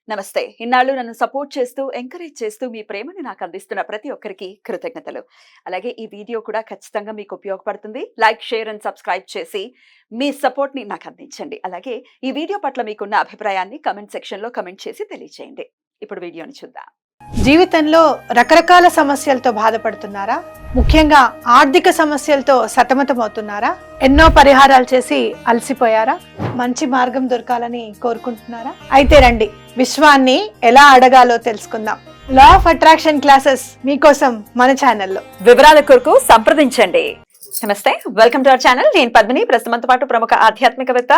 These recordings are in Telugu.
నమస్తే. ఇన్నాళ్ళు నన్ను సపోర్ట్ చేస్తూ, ఎంకరేజ్ చేస్తూ మీ ప్రేమని నాకు అందిస్తున్న ప్రతి ఒక్కరికి కృతజ్ఞతలు. అలాగే ఈ వీడియో కూడా ఖచ్చితంగా మీకు ఉపయోగపడుతుంది. లైక్, షేర్ అండ్ సబ్స్క్రైబ్ చేసి మీ సపోర్ట్‌ని నాకు అందించండి. అలాగే ఈ వీడియో పట్ల మీకున్న అభిప్రాయాన్ని కామెంట్ సెక్షన్‌లో కామెంట్ చేసి తెలియజేయండి. ఇప్పుడు వీడియోని చూద్దాం. జీవితంలో రకరకాల సమస్యలతో బాధపడుతున్నారా? ముఖ్యంగా ఆర్థిక సమస్యలతో సతమతమవుతున్నారా? ఎన్నో పరిహారాలు చేసి అలసిపోయారా? మంచి మార్గం దొరకాలని కోరుకుంటున్నారా? అయితే రండి, విశ్వాన్ని ఎలా అడగాలో తెలుసుకుందాం. లా ఆఫ్ అట్రాక్షన్ క్లాసెస్ మీకోసం మన ఛానల్లో. వివరాల కొరకు సంప్రదించండి. నమస్తే, వెల్కమ్ టు అవర్ ఛానల్. నేను పద్మిని. ప్రస్తుతంతో పాటు ప్రముఖ ఆధ్యాత్మికవేత్త,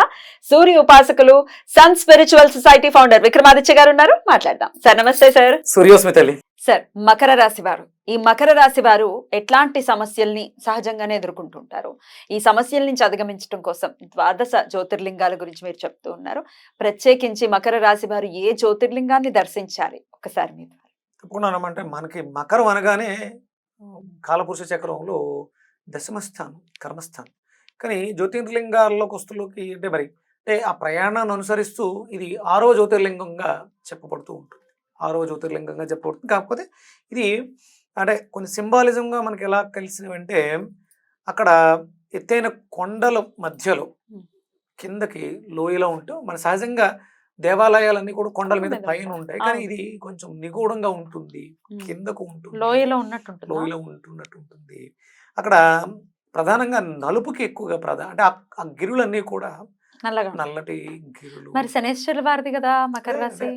సూర్య ఉపాసకులు, Sun Spiritual Society founder Vikramaditya గారు ఉన్నారు. మాట్లాడదాం. సార్ నమస్తే. సార్ సూర్యోస్మితల్లి. సార్, మకర రాశి వారు, ఈ మకర రాశి వారు ఎట్లాంటి సమస్యల్ని సహజంగానే ఎదుర్కొంటుంటారు? ఈ సమస్యల నుంచి అధిగమించడం కోసం ద్వాదశ జ్యోతిర్లింగాల గురించి మీరు చెప్తూ ఉన్నారు. ప్రత్యేకించి మకర రాశి వారు ఏ జ్యోతిర్లింగాన్ని దర్శించాలి ఒకసారి మీరు? తప్పకుండా అంటే మనకి మకరం అనగానే కాలపురుష చక్రంలో దశమస్థానం, కర్మస్థానం. కానీ జ్యోతిర్లింగాల్లోకి వస్తులోకి అంటే ఆ ప్రయాణాన్ని అనుసరిస్తూ ఇది 6వ జ్యోతిర్లింగంగా చెప్పబడుతూ ఉంటుంది. 6వ జ్యోతిర్లింగంగా చెప్పబడుతుంది. కాకపోతే ఇది అంటే కొన్ని సింబాలిజంగా మనకి ఎలా కలిసినవంటే, అక్కడ ఎత్తైన కొండల మధ్యలో కిందకి లోయలో ఉంటూ మన సహజంగా దేవాలయాలన్నీ కూడా కొండల మీద పైన ఉంటాయి. కానీ ఇది కొంచెం నిగూఢంగా ఉంటుంది, కిందకు ఉంటుంది, లోయలో ఉంటున్నట్టు ఉంటుంది. అక్కడ ప్రధానంగా నలుపుకి ఎక్కువగా అంటే ఆ గిరులన్నీ కూడా నల్లటి గిరులు. మరి శనేశ్వరుల వారిది కదా మకర రాశి.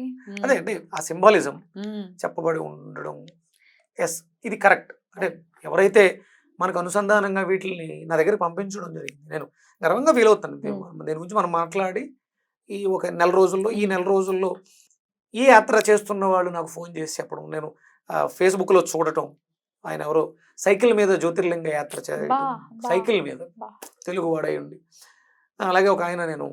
అదే అంటే ఆ సింబాలిజం చెప్పబడి ఉండడం. ఎస్, ఇది కరెక్ట్. అంటే ఎవరైతే మనకు అనుసంధానంగా వీటిని నా దగ్గర పంపించడం జరిగింది, నేను గర్వంగా ఫీల్ అవుతాను. దీని గురించి మనం మాట్లాడి ఈ ఒక నెల రోజుల్లో ఈ యాత్ర చేస్తున్న వాళ్ళు నాకు ఫోన్ చేసి చెప్పడం, నేను ఫేస్బుక్లో చూడటం. ఆయన ఎవరో సైకిల్ మీద జ్యోతిర్లింగ యాత్ర చేయడం, సైకిల్ మీద తెలుగు వాడై ఉండి. అలాగే ఒక ఆయన, నేను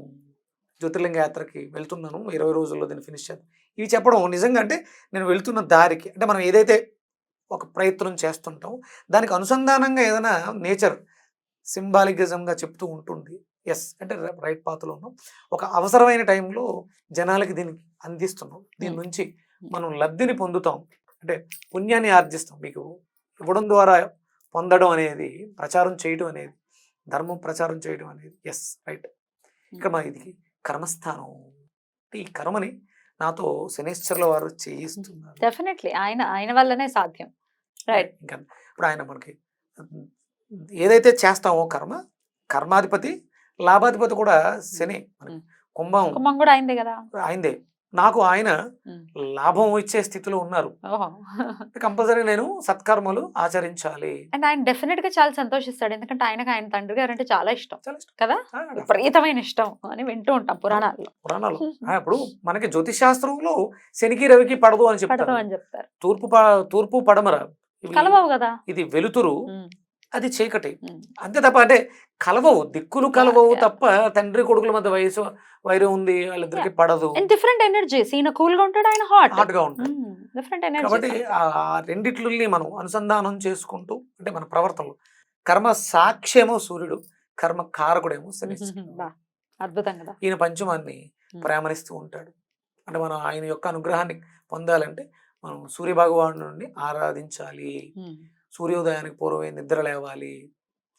జ్యోతిర్లింగ యాత్రకి వెళ్తున్నాను, 20 రోజుల్లో దీన్ని ఫినిష్ చేద్దాం, ఇవి చెప్పడం. నిజంగా అంటే నేను వెళ్తున్న దారికి, అంటే మనం ఏదైతే ఒక ప్రయత్నం చేస్తుంటాం దానికి అనుసంధానంగా ఏదైనా నేచర్ సింబాలిజంగా చెప్తూ ఉంటుంది. ఎస్, అంటే రైట్ పాత్రలో ఉన్నాం. ఒక అవసరమైన టైంలో జనాలకి దీనికి అందిస్తున్నాం. దీని నుంచి మనం లబ్ధిని పొందుతాం, అంటే పుణ్యాన్ని ఆర్జిస్తాం. మీకు ఇవ్వడం ద్వారా పొందడం అనేది, ప్రచారం చేయడం అనేది, ధర్మం ప్రచారం చేయడం అనేది. Yes, right. ఇక్కడ మన ఇది కర్మస్థానం. ఈ కర్మని నాతో శనేశ్వరుల వారు చేయిస్తున్నారు. డెఫినెట్లీ ఆయన వల్లనే సాధ్యం. రైట్. ఇంకా ఇప్పుడు ఆయన మనకి ఏదైతే చేస్తామో కర్మాధిపతి, లాభాధిపతి కూడా శని. కుంభం కూడా అయిందే కదా, అయిందే. నాకు ఆయన లాభం ఇచ్చే స్థితిలో ఉన్నారు. కంపల్సరీ నేను సత్కర్మలు ఆచరించాలి. అండ్ ఆయన డెఫినెట్ గా చాలా సంతోషిస్తాడు. ఎందుకంటే ఆయన తండ్రి గారు అంటే చాలా ఇష్టం కదా, విపరీతమైన ఇష్టం అని వింటూ ఉంటాం పురాణాల్లో. ఇప్పుడు మనకి జ్యోతిష్ శాస్త్రంలో శనికి రవికి పడదు అని చెప్తారు. తూర్పు పడమర కలవవు కదా, ఇది వెలుతురు, అది చీకటి. అంతే తప్ప అంటే కలవవు, దిక్కులు కలవవు తప్ప తండ్రి కొడుకుల మధ్య వైరం ఉంది, వాళ్ళిద్దరికి పడదు. Different energies. ఈయన కూల్ గా ఉంటాడు, ఆయన హాట్ గా ఉంటాడు. కాబట్టి ఆ రెండిట్లని మనం అనుసంధానం చేసుకుంటూ, అంటే మన ప్రవర్తనలో కర్మ సాక్ష్యమో సూర్యుడు, కర్మ కారకుడేమో శనిశ్చరుడు. అద్భుతం కదా. ఈయన పంచమాన్ని ప్రేమనిస్తూ ఉంటాడు. అంటే మనం ఆయన యొక్క అనుగ్రహాన్ని పొందాలంటే మనం సూర్య భగవాను నుండి ఆరాధించాలి. సూర్యోదయానికి పూర్వమే నిద్ర లేవాలి.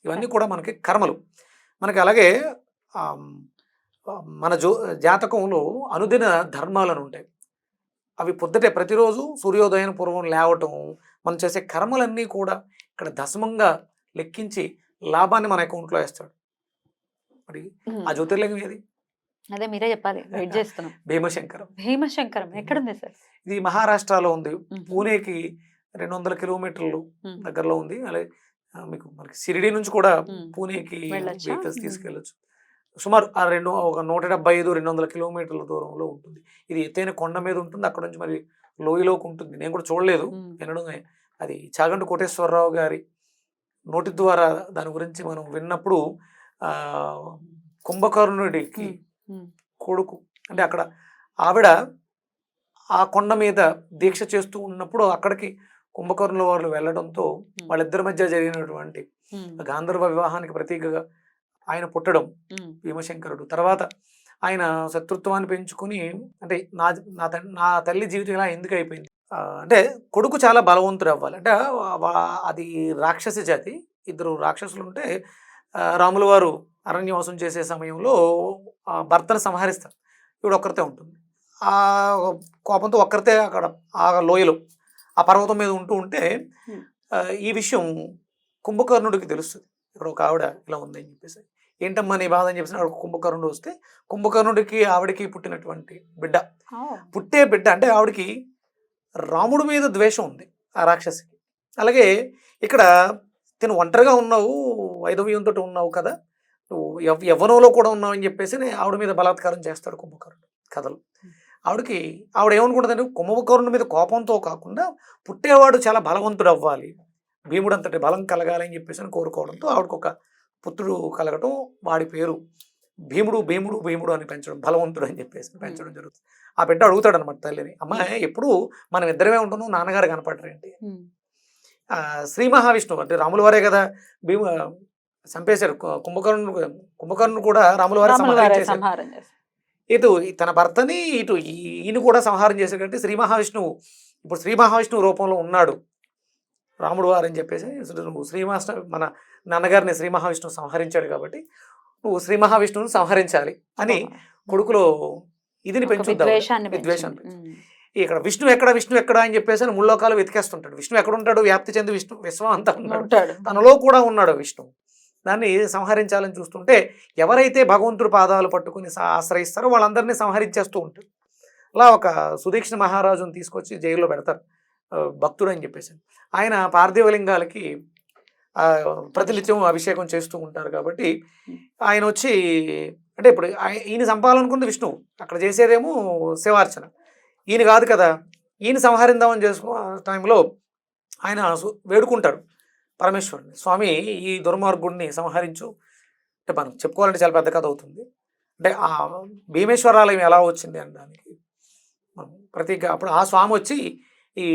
ఇవన్నీ కూడా మనకి కర్మలు. మనకి అలాగే మన జాతకంలో అనుదిన ధర్మాలను ఉంటాయి. అవి పొద్దుటే ప్రతిరోజు సూర్యోదయం పూర్వం లేవటం, మనం చేసే కర్మలన్నీ కూడా ఇక్కడ దశమంగా లెక్కించి లాభాన్ని మన అకౌంట్లో వేస్తాడు. మరి ఆ జ్యోతిర్లింగం ఏది? అదే మీరే చెప్పాలి, వెయిట్ చేస్తున్నాం. భీమశంకరం ఎక్కడుంది సార్? ఇది మహారాష్ట్రలో ఉంది. పూణేకి 200 కిలోమీటర్లు దగ్గరలో ఉంది. అలాగే మీకు మనకి షిరిడి నుంచి కూడా పూణేకి వెహికల్స్ తీసుకెళ్ళచ్చు. సుమారు ఒక 175-200 కిలోమీటర్ల దూరంలో ఉంటుంది. ఇది ఎత్తైన కొండ మీద ఉంటుంది. అక్కడ నుంచి మరి లోయలోకి ఉంటుంది. నేను కూడా చూడలేదు, వినడమే. అది చాగంటి కోటేశ్వరరావు గారి నోటి ద్వారా దాని గురించి మనం విన్నప్పుడు, కుంభకర్ణుడికి కొడుకు, అంటే అక్కడ ఆవిడ ఆ కొండ మీద దీక్ష చేస్తూ ఉన్నప్పుడు అక్కడికి కుంభకర్ణుల వారు వెళ్ళడంతో వాళ్ళిద్దరి మధ్య జరిగినటువంటి గాంధర్వ వివాహానికి ప్రతీకగా ఆయన పుట్టడం భీమశంకరుడు. తర్వాత ఆయన శత్రుత్వాన్ని పెంచుకుని అంటే నా తల్లి జీవితం ఇలా ఎందుకు అయిపోయింది, అంటే కొడుకు చాలా బలవంతుడు అవ్వాలి అంటే అది రాక్షసి జాతి, ఇద్దరు రాక్షసులు ఉంటే రాముల వారు అరణ్యవాసం చేసే సమయంలో భర్తను సంహరిస్తారు, ఇప్పుడు ఒక్కరితే ఉంటుంది. ఆ కోపంతో ఒక్కరితే అక్కడ ఆ లోయలో ఆ పర్వతం మీద ఉంటే ఈ విషయం కుంభకర్ణుడికి తెలుస్తుంది. ఇక్కడ ఒక ఆవిడ ఇలా ఉందని చెప్పేసి, ఏంటమ్మా నీ బాధ అని చెప్పేసి ఆవిడ కుంభకర్ణుడు వస్తే కుంభకర్ణుడికి ఆవిడకి పుట్టినటువంటి బిడ్డ, పుట్టే బిడ్డ అంటే ఆవిడకి రాముడి మీద ద్వేషం ఉంది ఆ రాక్షసికి. అలాగే ఇక్కడ తిను ఒంటరిగా ఉన్నావు, వైధవ్యంతో ఉన్నావు కదా, నువ్వు యవ్వనంలో కూడా ఉన్నావు అని చెప్పేసి ఆవిడ మీద బలాత్కారం చేస్తాడు కుంభకర్ణుడు కథలు. ఆవిడ ఏమనుకుంటుందంటే కుంభకర్ణుడి మీద కోపంతో కాకుండా పుట్టేవాడు చాలా బలవంతుడు అవ్వాలి, భీముడు అంతటి బలం కలగాలి అని చెప్పేసి కోరుకోవడంతో ఆవిడకు ఒక పుత్రుడు కలగటం, వాడి పేరు భీముడు భీముడు భీముడు అని పెంచడం, బలవంతుడు అని చెప్పేసి పెంచడం జరుగుతుంది. ఆ బిడ్డ అడుగుతాడు అనమాట తల్లిని, అమ్మాయి ఎప్పుడు మనం ఇద్దరమే ఉంటున్నాం, నాన్నగారు కనపడరేంటి? శ్రీ మహావిష్ణువు అంటే రాముల వారే కదా భీము చంపేశారు కుంభకర్ణుడు కూడా రాముల వారే సంహారం చేశారు. ఇటు తన భర్తని ఇటు ఈయన కూడా సంహారం చేశాడు. అంటే శ్రీ మహావిష్ణువు ఇప్పుడు శ్రీ మహావిష్ణువు రూపంలో ఉన్నాడు రాముడు వారు అని చెప్పేసి, నువ్వు మన నాన్నగారిని శ్రీ మహావిష్ణువు సంహరించాడు కాబట్టి నువ్వు శ్రీ మహావిష్ణువుని సంహరించాలి అని కొడుకులో ఇదిని పెంచుద్దాం, విద్వేషాన్ని. ఇక్కడ విష్ణు ఎక్కడ అని చెప్పేసి ముల్లోకాలు వెతికేస్తుంటాడు. విష్ణు ఎక్కడ ఉంటాడు? వ్యాప్తి చెంది విశ్వం అంతా ఉన్నాడు, తనలో కూడా ఉన్నాడు విష్ణు. దాన్ని సంహరించాలని చూస్తుంటే ఎవరైతే భగవంతుడి పాదాలు పట్టుకుని ఆశ్రయిస్తారో వాళ్ళందరినీ సంహరించేస్తూ ఉంటాడు. అలా ఒక సుదీక్షణ మహారాజుని తీసుకొచ్చి జైల్లో పెడతారు, భక్తుడు అని చెప్పేసి. ఆయన పార్థివలింగాలకి ప్రతినిత్యం అభిషేకం చేస్తూ ఉంటారు కాబట్టి ఆయన వచ్చి అంటే ఇప్పుడు ఈయన చంపాలనుకుంది విష్ణువు, అక్కడ చేసేదేమో శివార్చన, ఈయన కాదు కదా. ఈయన సంహరిందామని చేసుకో టైంలో ఆయన వేడుకుంటాడు పరమేశ్వరుని, స్వామి ఈ దుర్మార్గుడిని సంహరించు. అంటే మనం చెప్పుకోవాలంటే చాలా పెద్ద కథ అవుతుంది. అంటే ఆ భీమేశ్వరాలయం ఎలా వచ్చింది అనడానికి మనం అప్పుడు ఆ స్వామి వచ్చి ఈ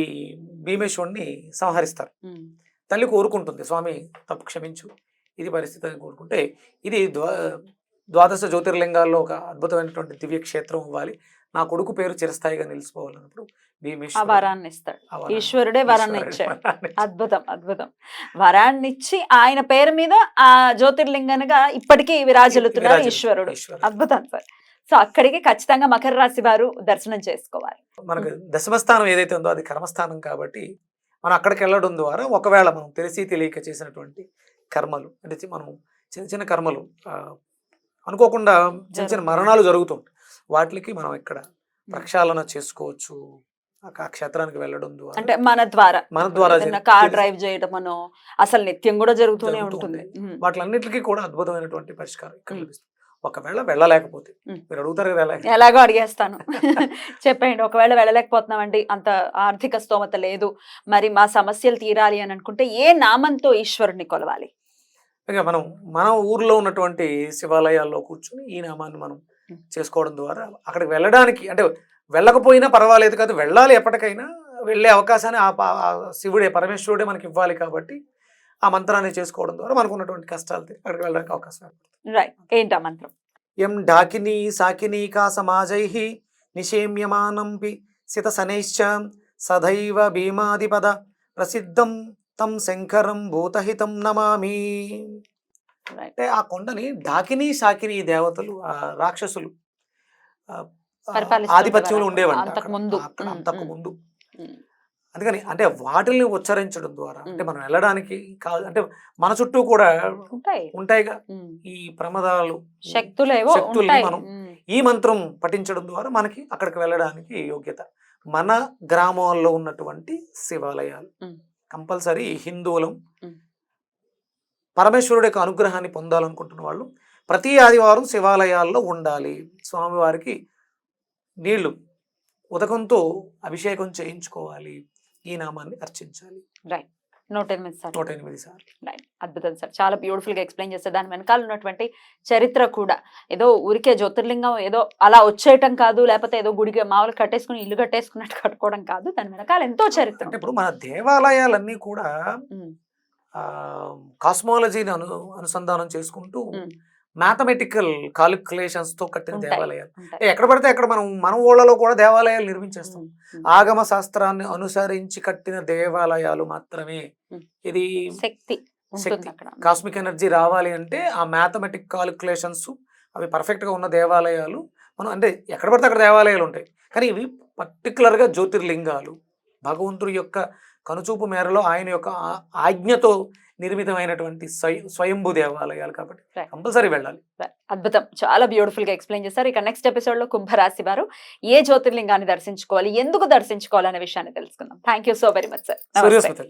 భీమేశ్వరుని సంహరిస్తారు. తల్లి కోరుకుంటుంది, స్వామి తప్పు క్షమించు, ఇది పరిస్థితి అని కోరుకుంటే, ఇది ద్వాదశ జ్యోతిర్లింగాల్లో ఒక అద్భుతమైనటువంటి దివ్య క్షేత్రం అవ్వాలి, నా కొడుకు పేరు చిరస్థాయిగా నిలిచిపోవాలన్నప్పుడు వరాన్ని ఇస్తాడు, ఈశ్వరుడే వరాన్ని ఇచ్చాడు. అద్భుతం అద్భుతం. వరాన్ని ఇచ్చి ఆయన పేరు మీద ఆ జ్యోతిర్లింగంగా ఇప్పటికీ విరాజిల్లుతున్నారు ఈశ్వరుడు. అద్భుతం సార్. సో అక్కడికి ఖచ్చితంగా మకర రాశి వారు దర్శనం చేసుకోవాలి. మనకు దశమస్థానం ఏదైతే ఉందో అది కర్మస్థానం కాబట్టి మనం అక్కడికి వెళ్ళడం ద్వారా ఒకవేళ మనం తెలిసి తెలియక చేసినటువంటి కర్మలు అంటే మనం చిన్న చిన్న కర్మలు అనుకోకుండా చిన్న చిన్న మరణాలు జరుగుతుంటాయి, వాటికి మనం ఇక్కడ ప్రక్షాళన చేసుకోవచ్చు ఆ క్షేత్రానికి వెళ్ళడం ద్వారా. అంటే మన ద్వారా కార్ డ్రైవ్ చేయడమనో అసలు నిత్యం కూడా జరుగుతూనే ఉంటుంది. వాటిలన్నిటికీ కూడా అద్భుతమైనటువంటి పరిష్కారం ఇక్కడ లభిస్తుంది. ఒకవేళ వెళ్ళలేకపోతే మీరు అడుగుతారు కదా, ఎలాగో అడిగేస్తాను చెప్పండి. ఒకవేళ వెళ్ళలేకపోతున్నామండి, అంత ఆర్థిక స్తోమత లేదు, మరి మా సమస్యలు తీరాలి అని అనుకుంటే ఏ నామంతో ఈశ్వరుని కొలవాలి? మన ఊర్లో ఉన్నటువంటి శివాలయాల్లో కూర్చొని ఈ నామాన్ని మనం చేసుకోవడం ద్వారా అక్కడికి వెళ్ళడానికి అంటే వెళ్ళకపోయినా పర్వాలేదు కాదు, వెళ్ళాలి, ఎప్పటికైనా వెళ్ళే అవకాశాన్ని ఆ శివుడే పరమేశ్వరుడే మనకి ఇవ్వాలి కాబట్టి ఆ మంత్రాన్ని చేసుకోవడం ద్వారా మనకు ఉన్నటువంటి కష్టాలు అక్కడికి వెళ్ళడానికి అవకాశం. రైట్, ఏంటి ఆ మంత్రం? ఎం డాకిని సాకిని కా సమాజై నిషేమ్యమానంపి సిత శనైశ్చ సదైవ భీమాదిపద ప్రసిద్ధం తం శంకరం భూతహితం నమామి. అంటే ఆ కొండని డాకిని సాకిని దేవతలు రాక్షసులు ఆధిపత్యంలో ఉండేవాళ్ళు అంతకు ముందు. అందుకని అంటే వాటిల్ని ఉచ్చరించడం ద్వారా అంటే మనం వెళ్ళడానికి కాదు, అంటే మన చుట్టూ కూడా ఉంటాయిగా ఈ ప్రమాదాలు శక్తుల్ని మనం ఈ మంత్రం పఠించడం ద్వారా మనకి అక్కడికి వెళ్ళడానికి యోగ్యత. మన గ్రామాల్లో ఉన్నటువంటి శివాలయాలు కంపల్సరీ హిందువులం పరమేశ్వరుడి యొక్క అనుగ్రహాన్ని పొందాలనుకుంటున్న వాళ్ళు ప్రతి ఆదివారం శివాలయాల్లో ఉండాలి. స్వామివారికి నీళ్లు ఉదకంతో అభిషేకం చేయించుకోవాలి, ఈ నామాన్ని అర్చించాలి. రైట్, 108 సార్లు. రైట్, అద్భుతం సార్, చాలా బ్యూటిఫుల్ గా ఎక్స్ప్లెయిన్ చేస్తారు. దాని వెనకాల ఉన్నటువంటి చరిత్ర కూడా ఏదో ఊరికే జ్యోతిర్లింగం ఏదో అలా వచ్చేయటం కాదు, లేకపోతే ఏదో గుడిగా మామూలు కట్టేసుకుని ఇల్లు కట్టేసుకున్నట్టు కట్టుకోవడం కాదు, దాని వెనకాల ఎంతో చరిత్ర. అంటే ఇప్పుడు మన దేవాలయాలన్నీ కూడా కాస్మాలజీని అనుసంధానం చేసుకుంటూ మ్యాథమెటికల్ కాలిక్యులేషన్స్ తో కట్టిన ఉంటాయి. దేవాలయాలు. ఉంటాయి. ఎక్కడ పడితే అక్కడ మన ఊళ్ళలో కూడా దేవాలయాలు నిర్మించేస్తాం. ఉమ్. ఆగమ శాస్త్రాన్ని అనుసరించి కట్టిన దేవాలయాలు మాత్రమే. ఉమ్. ఇది శక్తి ఉంటుంది శక్తి. అక్కడ. కాస్మిక్ ఎనర్జీ రావాలి అంటే ఆ మ్యాథమెటిక్ కాలిక్యులేషన్స్ అవి పర్ఫెక్ట్ గా ఉన్న దేవాలయాలు మనం అంటే ఎక్కడ పడితే అక్కడ దేవాలయాలు ఉంటాయి. కానీ ఇవి పర్టికులర్ గా జ్యోతిర్లింగాలు, భగవంతుడి యొక్క కనుచూపు మేరలో ఆయన యొక్క ఆజ్ఞతో నిర్మితమైనటువంటి స్వయంభూ దేవాలయాలు కాబట్టి Right. కంపల్సరీ వెళ్ళాలి. అద్భుతం, చాలా బ్యూటిఫుల్ గా ఎక్స్ప్లెయిన్ చేశారు. ఇక నెక్స్ట్ ఎపిసోడ్ లో కుంభరాశి వారు ఏ జ్యోతిర్లింగాన్ని దర్శించుకోవాలి, ఎందుకు దర్శించుకోవాలి అనే విషయాన్ని తెలుసుకుందాం. Thank you so very much sir. Suryasmita